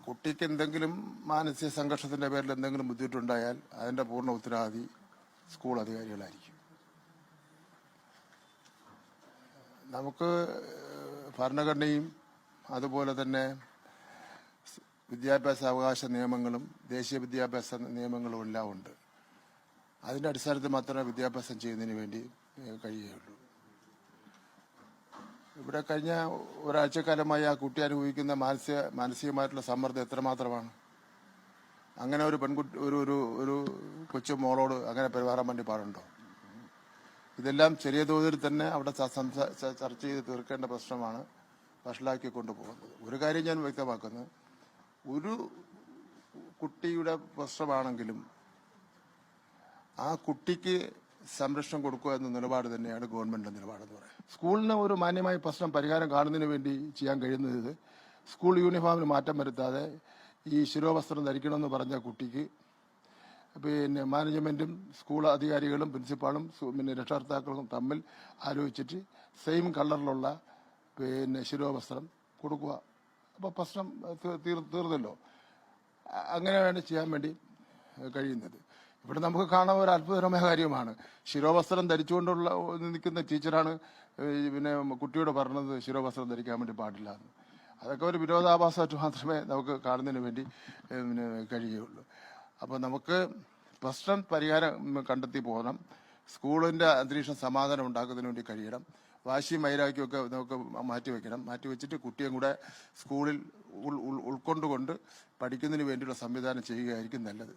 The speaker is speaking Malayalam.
കുട്ടിക്ക് എന്തെങ്കിലും മാനസിക സംഘർഷത്തിന്റെ പേരിൽ എന്തെങ്കിലും ബുദ്ധിമുട്ടുണ്ടായാൽ അതിന്റെ പൂർണ്ണ ഉത്തരവാദി സ്കൂൾ അധികാരികളായിരിക്കും. നമുക്ക് ഭരണഘടനയും അതുപോലെ തന്നെ വിദ്യാഭ്യാസ അവകാശ നിയമങ്ങളും ദേശീയ വിദ്യാഭ്യാസ നിയമങ്ങളും എല്ലാം ഉണ്ട്. അതിന്റെ അടിസ്ഥാനത്തിൽ മാത്രമേ വിദ്യാഭ്യാസം ചെയ്യുന്നതിന് വേണ്ടി കഴിയുകയുള്ളൂ. ഇവിടെ കഴിഞ്ഞ ഒരാഴ്ചക്കാലമായി ആ കുട്ടി അനുഭവിക്കുന്ന മാനസികമായിട്ടുള്ള സമ്മർദ്ദം എത്രമാത്രമാണ്. അങ്ങനെ ഒരു പെൺകുട്ടി ഒരു കൊച്ചു മോളോട് അങ്ങനെ പെരുമാറാൻ വേണ്ടി പാടുണ്ടോ? ഇതെല്ലാം ചെറിയ തോതിൽ തന്നെ അവിടെ ചർച്ച ചെയ്ത് തീർക്കേണ്ട പ്രശ്നമാണ് വഷളാക്കി കൊണ്ടുപോകുന്നത്. ഒരു കാര്യം ഞാൻ വ്യക്തമാക്കുന്നത്, ഒരു കുട്ടിയുടെ പ്രശ്നമാണെങ്കിലും ആ കുട്ടിക്ക് സംരക്ഷണം കൊടുക്കുക എന്ന നിലപാട് തന്നെയാണ് ഗവൺമെന്റിന്റെ നിലപാടെന്ന് പറയാം. സ്കൂളിന് ഒരു മാന്യമായ പ്രശ്നം പരിഹാരം കാണുന്നതിന് വേണ്ടി ചെയ്യാൻ കഴിയുന്നത് സ്കൂൾ യൂണിഫോമിന് മാറ്റം വരുത്താതെ ഈ ശിരോവസ്ത്രം ധരിക്കണമെന്ന് പറഞ്ഞ കുട്ടിക്ക് പിന്നെ മാനേജ്മെന്റും സ്കൂൾ അധികാരികളും പ്രിൻസിപ്പാളും പിന്നെ രക്ഷകർത്താക്കളും തമ്മിൽ ആലോചിച്ചിട്ട് സെയിം കളറിലുള്ള പിന്നെ ശിരോവസ്ത്രം കൊടുക്കുക. അപ്പോൾ പ്രശ്നം തീർന്നല്ലോ. അങ്ങനെയാണ് ചെയ്യാൻ വേണ്ടി കഴിയുന്നത്. ഇവിടെ നമുക്ക് കാണാൻ ഒരു അത്ഭുതകരമായ കാര്യമാണ്. ശിരോവസ്ത്രം ധരിച്ചുകൊണ്ടുള്ള നിൽക്കുന്ന ടീച്ചറാണ് പിന്നെ കുട്ടിയോട് പറഞ്ഞത് ശിരോവസ്ത്രം ധരിക്കാൻ വേണ്ടി പാടില്ല എന്ന്. അതൊക്കെ ഒരു വിരോധാഭാസമായിട്ട് മാത്രമേ നമുക്ക് കാണുന്നതിന് വേണ്ടി പിന്നെ കഴിയുകയുള്ളൂ. അപ്പോൾ നമുക്ക് പ്രശ്നം പരിഹാരം കണ്ടെത്തി പോകണം. സ്കൂളിന്റെ അന്തരീക്ഷം സമാധാനം ഉണ്ടാക്കുന്നതിന് വേണ്ടി കഴിയണം. വാശിയും വൈരാഗ്യമൊക്കെ നമുക്ക് മാറ്റിവെച്ചിട്ട് കുട്ടിയും കൂടെ സ്കൂളിൽ ഉൾക്കൊണ്ടുകൊണ്ട് പഠിക്കുന്നതിന് വേണ്ടിയുള്ള സംവിധാനം ചെയ്യുകയായിരിക്കും നല്ലത്.